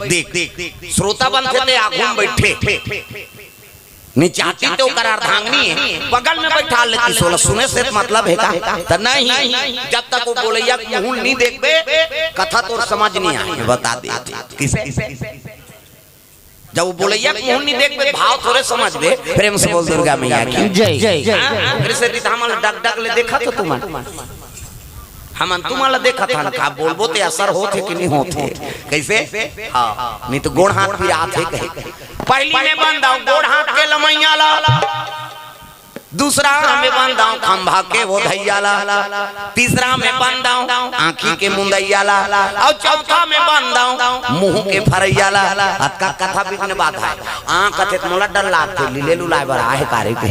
देख श्रोता बन थे आगू में बैठे निचाती तो करार धांगनी है बगल में बैठा लेती सोलह सुने से मतलब है का तो नहीं जब तक वो बोलैया मुंह नहीं देखबे कथा तो समझ नहीं आए बता दे किसे जब वो बोलैया मुंह नहीं देखबे भाव थोड़े समझ बे प्रेम से बोल दुर्गा मैया की जय जय फिर से हमल डग डग ले देखा तो तुम हम तुम्हारा देखा था का बोलबो ते असर होते कि नहीं होते कैसे हां नहीं तो गोड़ हाथ भी आते कहे पहली में बंदाओ गोड़ हाथ के लमैया ला दूसरा में बंदाओ खंभा के वो धैया ला तीसरा में बंदाओ आंखी के मुंदैया ला और चौथा में बंदाओ मुंह के फरैया ला अक्का कथा बिकने बात है आंख कथे मोला डर लागते लीले लुलाए बड़ा है कारे के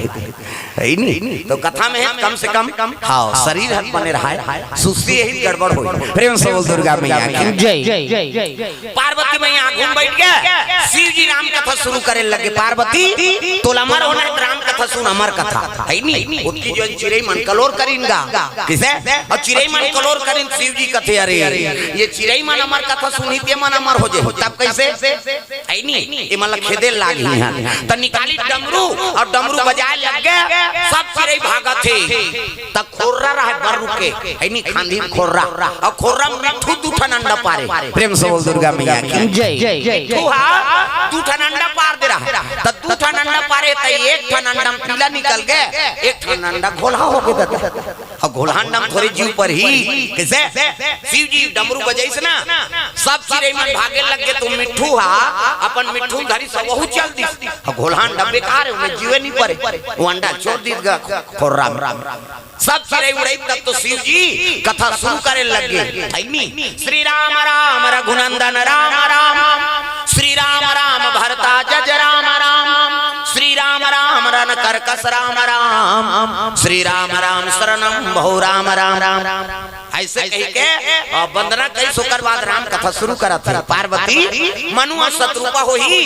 है नहीं तो कथा में है कम से कम हां शरीर हट बने रहा है सुस्ती यही गड़बड़ होई प्रेम से बोल दुर्गा मैया की जय पार्वती मैया घूम बैठ गया शिव जी राम कथा शुरू करे लगे पार्वती तो अमर होना राम कथा सुन अमर कथा है नहीं उसकी जो चिड़ै मन कलोर करिनगा किसे और चिड़ै मन कलोर करिन शिव जी कथे अरे ये चिड़ै मन अमर कथा सुनी ते मन अमर हो जे तब कैसे है नहीं ये मतलब खेदे लागी त निकाली डमरू और डमरू बजाए लग गए सब चिड़ै भागा थे तब खोर्रा रहा बर रुके है नहीं खांधी खोर्रा और खोर्रा मिठू दूठन अंडा पारे प्रेम से बोल दुर्गा मैया की जय तू हां दूठन अंडा पार दे रहा त दूठन अंडा पारे त एक ठन अंडा पीला निकल गए एक ठन अंडा घोला हो गया और घोला अंडा थोड़े जीव पर ही कैसे शिव जी डमरू बजाइस ना सब चिड़ै मन भागे लग गए तो मिठू हा अपन मिठू धरी सब वहु चल दी और घोला अंडा बेकार है उन्हें जीवे नहीं परे वो अंडा छोड़ दी खोर्रा सब चिड़ै उड़ाई तब तो शिव जी कथा शुरू करे लगे नहीं श्री राम राम रघुनंदन राम राम श्री राम राम भरता जज राम राम श्री राम राम रन करकस राम राम श्री राम राम शरणम बहु राम राम राम ऐसे कह के और वंदना कई सोकर बाद राम कथा शुरू करा था पार्वती मनु और शत्रुपा होई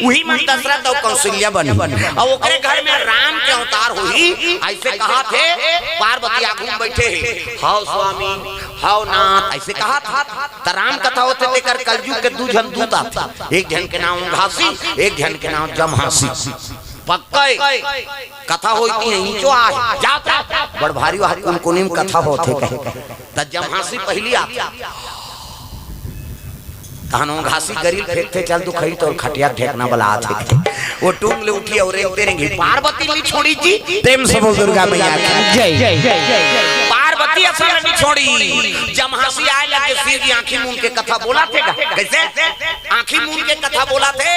वही मन दशरथ और कौशल्या बनी और ओकरे घर में राम के अवतार होई ऐसे कहा थे पार्वती आगू बैठे हाउ स्वामी हाउ नाथ ऐसे कहा था त राम कथा होते लेकर कलयुग के दो जन दूत आते एक जन के नाम घासी एक जन के नाम जमहासी पक्के कथा होती है इंचो आ जाता बड़ भारी भारी उनको निम कथा होते कहे त जमहासी पहली आती तानो घासी गरील फेंकते चल तू खड़ी तो खटिया फेंकना वाला आते वो टूंग ले उठी और रेंगते रहेंगे पार्वती नहीं छोड़ी जी प्रेम से बोल दुर्गा मैया की जय पार्वती असल नहीं छोड़ी जमहासी आए लगे शिव जी आंखी मूंद के कथा बोला थे कैसे आंखी मूंद के कथा बोला थे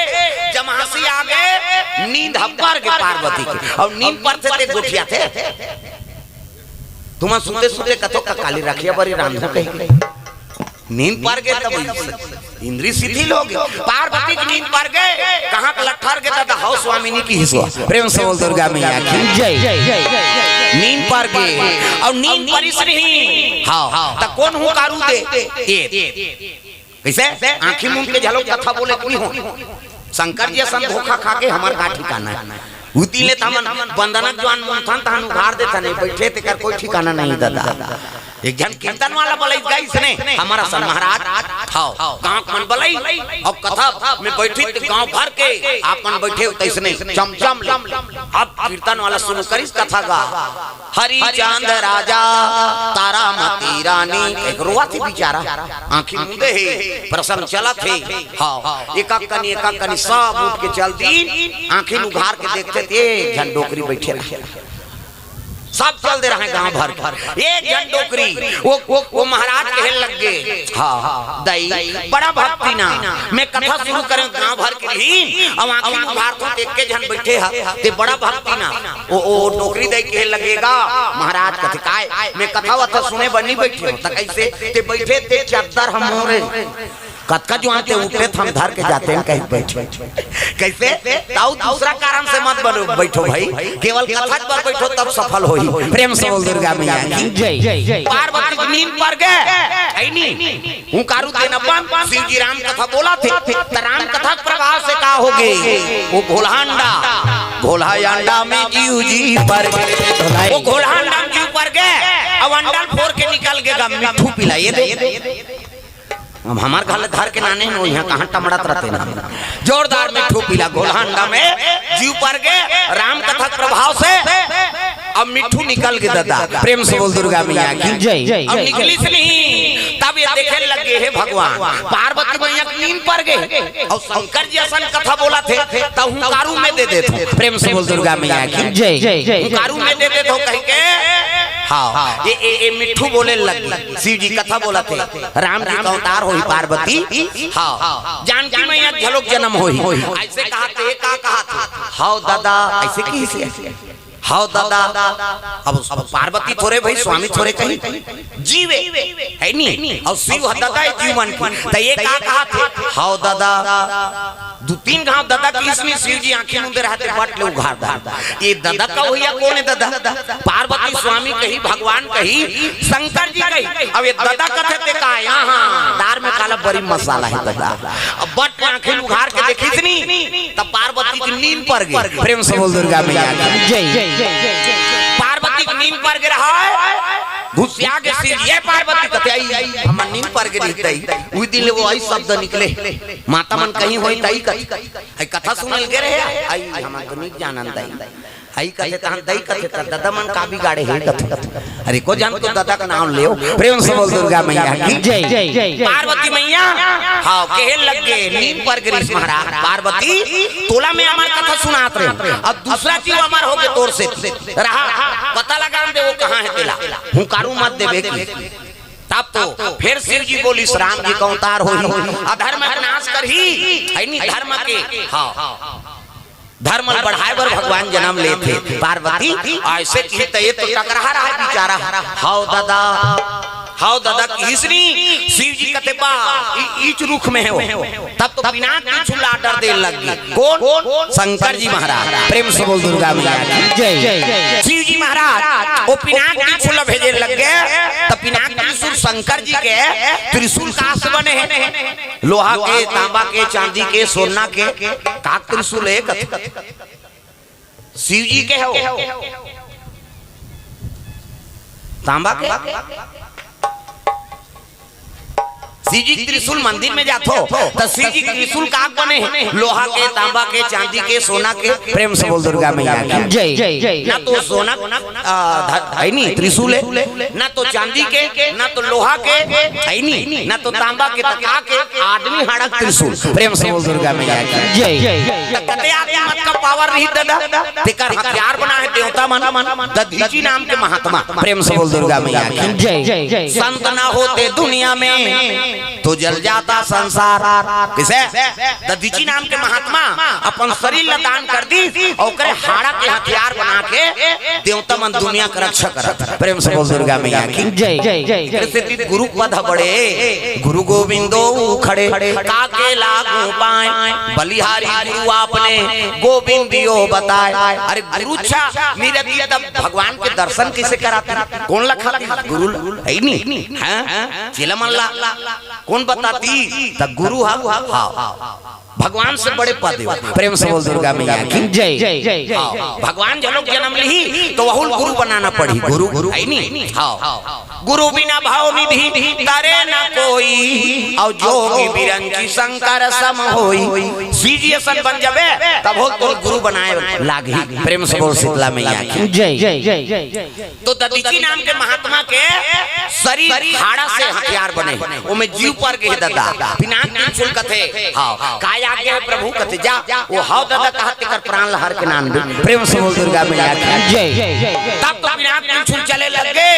जमहासी आ गए नींद हब्बर के पार्वती की और नींद पर थे गोठिया थे तुम सुनते सुनते कथो का काली रखिया बड़ी रांधो कही नींद पर गए तब इंद्री शिथिल हो गई पार्वती की नींद पर गए कहां का लट्ठर गए दादा हाउ स्वामिनी की हिस्सा प्रेम से बोल दुर्गा मैया की जय नींद पर गए और नींद परिस नहीं हां त कौन हूं कारू दे कैसे आंखी मूंद के झलक कथा बोले नहीं हो शंकर जी सन धोखा खा के हमार का ठिकाना है उतीले तमन बंदनक जवान मुंथन तहन उघार देता नहीं बैठे ते कर कोई ठिकाना नहीं दादा एक जन कीर्तन वाला बोले गई इसने हमारा सन महाराज खाओ गांव मन बोले अब कथा में बैठी तो गांव भर के आपन बैठे तैसने चमचम अब कीर्तन वाला सुन कर इस कथा गा हरि चांद राजा तारामती रानी एक रोआ थी बेचारा आंखी मूंदे है प्रसन्न चला थे हां एक कनी सब उठ के चल दी आंखी उघार के देखते थे जन डोकरी बैठे रहे सब चल दे रहे हैं गांव भर एक जन डोकरी वो महाराज कहने लग गए हाँ दई बड़ा भक्ति ना मैं कथा शुरू करें गांव भर के लिए अब आखिर उघार तो देख के जन बैठे हैं ते बड़ा भक्ति ना वो डोकरी दई कहने लगेगा महाराज कथे काय मैं कथा वथा सुने बनी बैठे त कैसे ते बैठे ते चादर हम मोरे कतका जो आते उठे हम धर के जाते हैं कहीं बैठे कैसे ताऊ दूसरा कारण से मत बनो बैठो भाई केवल कथा पर बैठो तब सफल होई प्रेम से बोल दुर्गा मैया की जय पार्वती की नींद पर गए है नहीं हूं कारू देना बन शिव जी राम कथा बोला थे त राम कथा प्रभाव से का हो गए वो घोला अंडा में जीव जी पर वो घोला अंडा में जीव पर गए अब अंडा फोड़ के निकल गएगा मिठू पिलाइए दे अब हमार घर धर के नाने हो यहाँ कहाँ टमड़त रहते ना जोरदार मिट्ठू पीला गोलहांडा में जीव पर के राम कथा प्रभाव से अब मिट्ठू निकल के दादा प्रेम से बोल दुर्गा मैया की जय। अब निकली से नहीं तब ये देखे लगे है भगवान पार्वती मैया नींद पर गए और शंकर जी असन कथा बोला थे तब हुंकारू में दे देते प्रेम से बोल दुर्गा मैया की जय। हुंकारू में दे देते हो कहीं के हाँ ये मिट्ठू बोले लगी शिव जी कथा बोला थे राम जी का अवतार होई पार्वती हाँ जानकी मैया झलोक जन्म होई ऐसे कहा थे का कहा था हाँ दादा ऐसे की हाँ दादा अब पार्वती थोड़े भाई स्वामी थोड़े कहीं जीवे है नहीं और शिव दादा जीवन की तो ये कहा थे हाँ दादा दो तीन गांव दादा किसने शिव जी आंखें मुंदे रहते बट ले उघार दा ये दादा का होया कौन है दादा पार्वती स्वामी कही भगवान कही शंकर जी कही अब ये दादा कथे ते का यहां दार में काला बड़ी मसाला है दादा अब बट आंखें उघार के देखी इतनी तब पार्वती की नींद पर गई प्रेम से बोल दुर्गा मैया जय। पार्वती की नींद पर गिरा है घुसिया के सिर ये पार्वती कथे आई हम नींद पर गिरी तई उई दिन वो आई शब्द निकले माता मन कहीं होई तई कथा सुनल के रहे आई हम गणित जानन तई आई कथे तहन दई कथे दादा मन का भी गाड़े है कथे अरे को जान तो दादा का नाम लेओ प्रेम से बोल दुर्गा मैया की जय। पार्वती मैया हां कहे लग गए नींद पर गिरी महाराज पार्वती तोला में हमार कथा सुनात रहे अब दूसरा चीज हमार हो गए तोर से रहा पता लगा दे वो कहां है तेला हुंकारू मत देबे तब तो फिर शिव जी बोली राम जी का अवतार हो अधर्म का नाश करही है नहीं धर्म के हाँ धर्म बढ़ाए बर भगवान जन्म लेते पार्वती ऐसे की तय तो टकरा रहा है बेचारा हाउ दादा किसनी शिव जी कते बा ईच रुख में है वो तब तो बिना कुछ लाडर दे लगी कौन शंकर जी महाराज प्रेम से बोल दुर्गा मैया जय। शिव जी महाराज वो पिनाक त्रिशूल भेजे लग गए तब पिनाक त्रिशूल शंकर जी के त्रिशूल कहां से बने हैं लोहा के तांबा के चांदी के सोना के काक त्रिशूल एक शिव जी के हो तांबा के शिव जी त्रिशूल मंदिर में जातो तो शिव जी त्रिशूल का बने लोहा के तांबा के चांदी के सोना के प्रेम से बोल दुर्गा मैया जय। ना तो सोना है नहीं त्रिशूल है ना तो चांदी के ना तो लोहा के है नहीं ना तो तांबा के तका के आदमी हाड़क त्रिशूल प्रेम से बोल दुर्गा मैया जय। कते आदमी मत का पावर नहीं दादा तेकर हथियार बना है देवता मन दधीची नाम के महात्मा प्रेम से बोल दुर्गा मैया जय। संत ना होते दुनिया में तो जल जाता संसार किसे दधीची नाम के महात्मा अपन शरीर दान कर दी और करे हाड़ा के हथियार बना के देवता मन दुनिया का रक्षा करत प्रेम से बोल दुर्गा मैया की जय। गुरु पद बड़े गुरु गोविंदो खड़े काके लागू पाए बलिहारी गुरु आपने गोविंदियो बताए अरे गुरु अच्छा मेरे दिया तब भगवान के दर्शन कैसे कराते कौन लखा गुरु है नहीं हां चिला मल्ला कौन बताती तब गुरु भगवान से बड़े पद प्रेम से बोल दुर्गा मैया की जय। भगवान जब जन्म ली तो वहुल गुरु बनाना पड़ी गुरु है नहीं गुरु बिना भाव निधि तारे न कोई और जोगी बिरंची शंकर सम होई सीजीएसन बन जावे तब हो तो गुरु बनाए लागी प्रेम से बोल शीतला मैया की जय। तो दधीची नाम के महात्मा के शरीर हाड़ा से हथियार बने वो में जीव पर के दादा बिना त्रिशूल कथे काया आगे है प्रभु कथे जा वो हाउ दादा कहते कर प्राण लहर के नाम दे प्रेम से बोल दुर्गा मैया की जय। तब तो बिना त्रिशूल चले लगे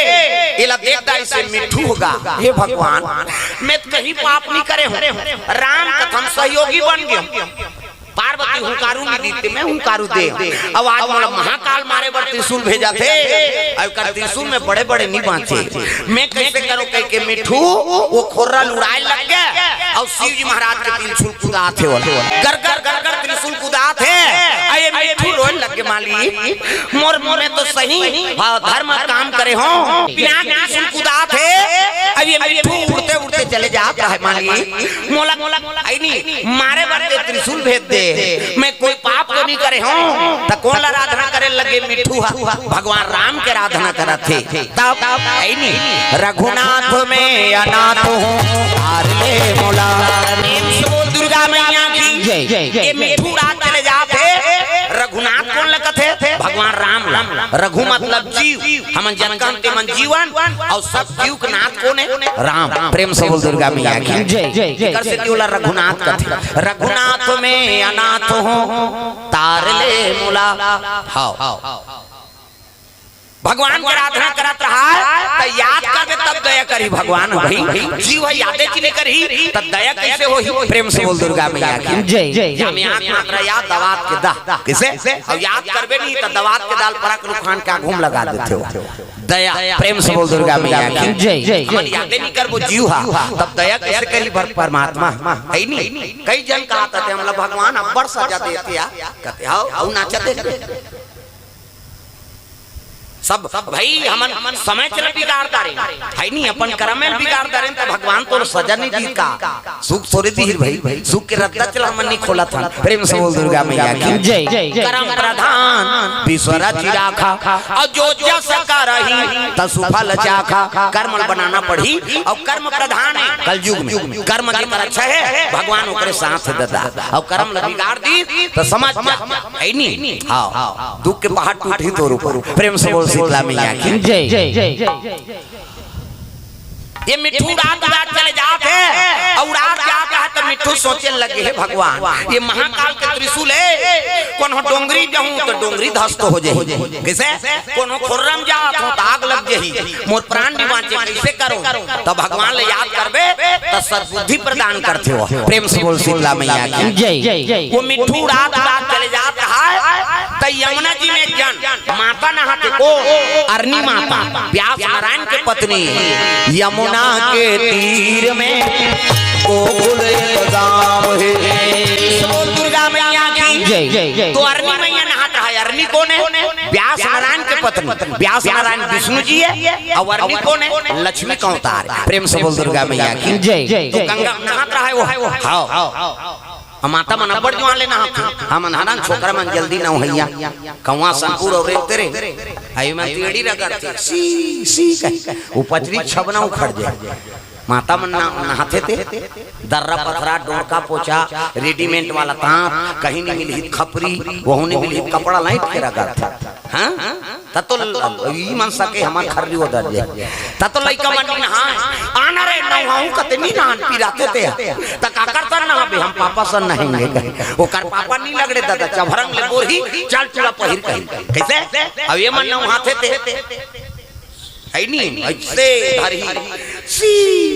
इला देखता इसे मिट्ठू होगा हे भगवान मैं कहीं पाप नहीं करे हूं राम कथम सहयोगी बन गया पार्वती हुंकारू में दीते मैं हुंकारू दे अब आज मतलब महाकाल मारे बर त्रिशूल भेजा थे अब कर त्रिशूल में बड़े बड़े नहीं बांचे मैं कैसे करूं कह के मिठू वो खोर्रा लुड़ाए लग गया और शिव जी महाराज के त्रिशूल कुदा थे गर गर गर गर त्रिशूल कुदा थे अये मिठू रोने लगे माली मोर में तो सही धर्म काम करे हो बिना त्रिशूल कुदा थे अब ये मिट्ठू उड़ते उड़ते चले जाता है, मानिए मोला आई नहीं मारे बरते त्रिशूल भेज दे, मैं कोई पाप तो नहीं करे हूँ, तो कौन आराधना करे लगे मिट्ठू भगवान राम के आराधना करा थे, तब आई नहीं रघुनाथ में अनाथ हूँ तार ले मोला, दुर्गा मैया की जय। ये मिट्ठू रात चले जाते, रघुनाथ कौन लगते थे भगवान राम, रघु मतलब जीव, हम जनकन के मन जीवन और सब जीव के नाथ कौन है राम, प्रेम से बोल दुर्गा मैया की जय। कर से बोला रघुनाथ का थे, रघुनाथ में अनाथ हूँ तार ले मोला, हाँ भगवान की आराधना करत रहा तो याद करबे तब दया करी भगवान, भाई जीव है यादे की नहीं करी तब दया कैसे होही, प्रेम से बोल दुर्गा मैया की जय। हम याद मात्रा याद दवात के दा किसे और याद करबे नहीं तो दवात के दाल परक रुखान का घूम लगा देते हो, दया प्रेम से बोल दुर्गा मैया की जय। हम यादे नहीं करबो जीव हा तब दया कैसे करी परमात्मा है नहीं, कई जन कहते थे हम लोग भगवान अब्बर सजा देते या कहते आओ नाचते सब भाई हमन समय चल बिगाड़ता रहे है नहीं, अपन कर्म में बिगाड़ता रहे तो भगवान तो सजा नहीं दी का सुख थोड़ी दी भाई, सुख के रद्दा चला मन नहीं खोला था, प्रेम से बोल दुर्गा मैया की जय। कर्म प्रधान विश्वरा चिराखा और जो जस करही तसुफल चाखा, कर्म बनाना पड़ी और कर्म प्रधान है कलयुग में, कर्म की रक्षा है भगवान ओकरे साथ ददा और कर्म बिगाड़ दी तो समझ है नहीं, हां दुख के पहाड़ टूटी तोर ऊपर, प्रेम से बोल शीतला मैया की जय। ये मिट्ठू रात रात चले जाते और रात जाता है तो मिट्ठू सोचने लगे है भगवान ये महाकाल के त्रिशूल है, कौन हो डोंगरी जाऊं तो डोंगरी ध्वस्त हो जाए, कैसे कौन हो खुर्रम जात हो तो आग लग जाही, मोर प्राण भी बाँचे कैसे करूं, तो भगवान ले याद करबे तो सद्बुद्धि प्रदान करते हो, प्रेम से बोल शीतला मैया की जय। वो मिट्ठू रात रात चले जाता है तो यमुना जी में जन माता नहाते को अरनी माता व्यास नारायण के पत्नी यमुना के तीर में गोकुल गांव है, दुर्गा मैया की जय। तो अरनी मैया नहात रहा है, अरनी कौन है व्यास नारायण के पत्नी, व्यास नारायण विष्णु जी है और अरनी कौन है लक्ष्मी का अवतार, प्रेम से बोल दुर्गा मैया की जय। तो गंगा नहात रहा है वो हां माता मन अब्बड़ जवान लेना हम नहाना छोकरा मन जल्दी ना होइया कौवा संपूर और तेरे आई में तेड़ी रगड़ती सी सी कह उपचरी छबना उखड़ जाए, माता मन नहाते थे दर्रा पथरा डोरका पोछा रेडीमेड वाला तांत कहीं नहीं मिली खपरी वहु नहीं मिली कपड़ा लाइट के रगड़ते, हां ततो ई मन सके हमर खररी उधर जाए ततो लइका मन नहा आना रे नहाऊ कतनी नान पिराते थे त का करता ना हम पापा सन नहाएंगे ओकर पापा नहीं लगड़े दादा चभरंग ले बोरी चल चला पहिर कहीं कैसे अब ये मन नहाते थे है नहीं ऐसे धरी सी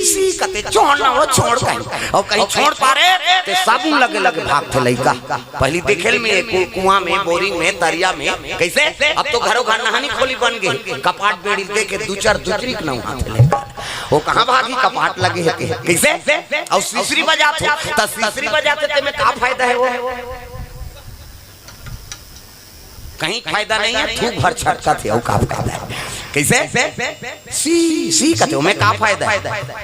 सी कते छोड़ ना वो छोड़ कहीं और कहीं छोड़ पारे ते साबुन लगे लगे भागते लइका, पहली देखेल में कुआं में बोरिंग में दरिया में कैसे अब तो घरों घर नहानी खोली बन गई, कपाट बेड़ी दे के दो चार दूसरी के ना हाथ वो कहां भागी कपाट लगे है कैसे और तीसरी बजाते तो तीसरी बजाते ते में का फायदा है वो कहीं फायदा नहीं है, थूक भर छटका थे और का फायदा है कैसे सी सी कहते हो मैं का फायदा है,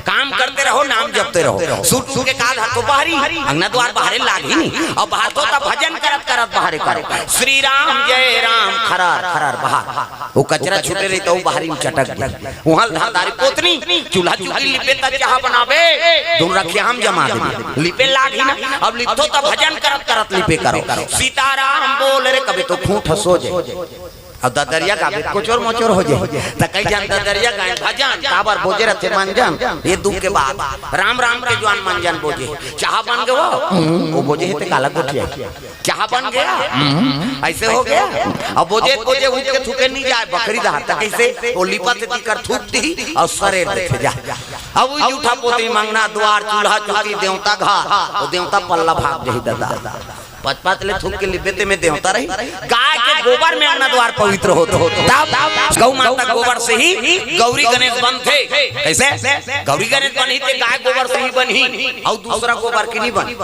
काम करते रहो नाम जपते रहो सूट सूट के काल हाथों बाहरी अंगना द्वार बाहर लागी नहीं और बाहर तो भजन करत करत बाहर करो श्री राम जय राम खरार खरार बाहर वो कचरा छूटे रही तो बाहरी में चटक गई वहां धारदारी पोतनी चूल्हा चूल्ही लिपे ता चाह बनावे दोनों रखिया हम जमा दे लिपे लागी ना अब लिपतो तो भजन करत करत लिपे करो सीताराम बोल रे कभी तो खूंट सो जाए अब ददरिया का कुचोर मोचोर हो जाए त कई जन ददरिया गाय भजन काबर बोजे रहते मंजन ये दुख के बाद राम राम के जवान मंजन बोजे चाह बन गए वो बोजे है ते काला गोटिया चाह बन गया ऐसे हो गया अब बोजे बोजे उठ के थूके नहीं जाए बकरी दहार त कैसे वो लिपत ती कर थूकती और सरे देखे जा अब वो जूठा पोती मंगना द्वार चूल्हा चौकी देवता घर वो देवता पल्ला भाग जही दादा पचपात ले थूक के लिपेते में देवता रही गाय के गोबर में अंगना द्वार पवित्र होता तब गौ माता गोबर से ही गौरी गणेश बनते कैसे गौरी गणेश बनी थे गाय गोबर से ही बनी और दूसरा गोबर की नहीं बनी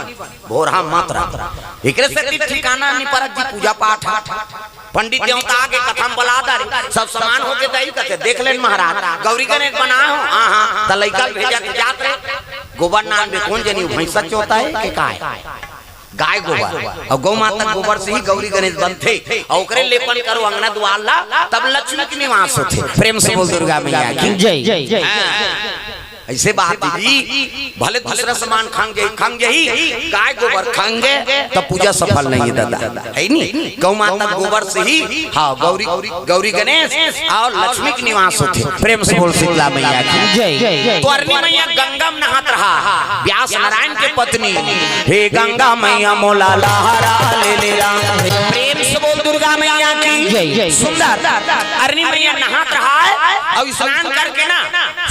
भोरहा मात्रा एकरे से ठिकाना नहीं परत जी पूजा पाठ पंडित देवता आगे कथम बला दर सब समान होके दई कथे देख लेन महाराज गौरी गणेश बना हो हां त लइका भेजा के जात रे गोबर नाम में कौन जनी भैंसा चोता है के काय गाय गोबर और गौ माता गोबर से ही गौरी गणेश बनते और ओकरे लेपन करो अंगना द्वार ला तब लक्ष्मी के निवास होते। प्रेम से बोल दुर्गा मैया की जय। ऐसे बात दीदी भले दूसरा सामान खाएंगे ही गाय गोबर खाएंगे तो पूजा सफल नहीं है दादा है नहीं। गौ माता गोबर से ही हाँ गौरी गणेश और लक्ष्मी के निवास होते। प्रेम से बोल शीतला मैया की जय। तो अरनी मैया गंगा में नहात रहा व्यास नारायण के पत्नी हे गंगा मैया मोला लहरा ले प्रेम से बोल दुर्गा मैया की जय। सुंदर अरनी मैया नहात रहा है और स्नान करके ना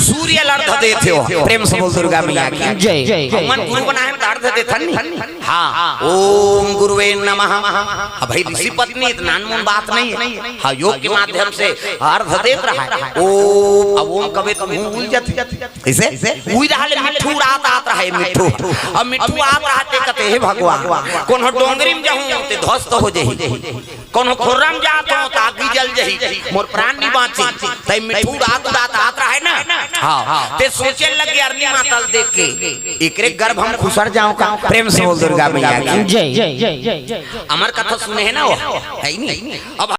सूर्य अर्घ देते हो। प्रेम से बोल दुर्गा मैया की जय। भगवान गुरु बनाए अर्घ देथन हाँ ओम गुरुवे नमः। अब भाई ऋषि पत्नी इतना अनमोल बात नहीं है हाँ योग के माध्यम से अर्घ देत रहा है ओम अब ओम कबे तो मुंह भूल जाती ऐसे उई रहा ले मिठू रात आता है मिठू अब मिठू आप रहते कहते हे भगवान कोनो डोंगरी में जाऊं ते ध्वस्त हो जही कोनो खुर्रम जात हो ताकि जल जही मोर प्राण नहीं बाँची तै मिठू रात आता है ना हाँ ते सोचे लगे अरनी माता देख के एकरे गर्भ हम खुसर जाऊं का। प्रेम से बोल दुर्गा मैया की जय। अमर कथा सुने है ना वो है नहीं अब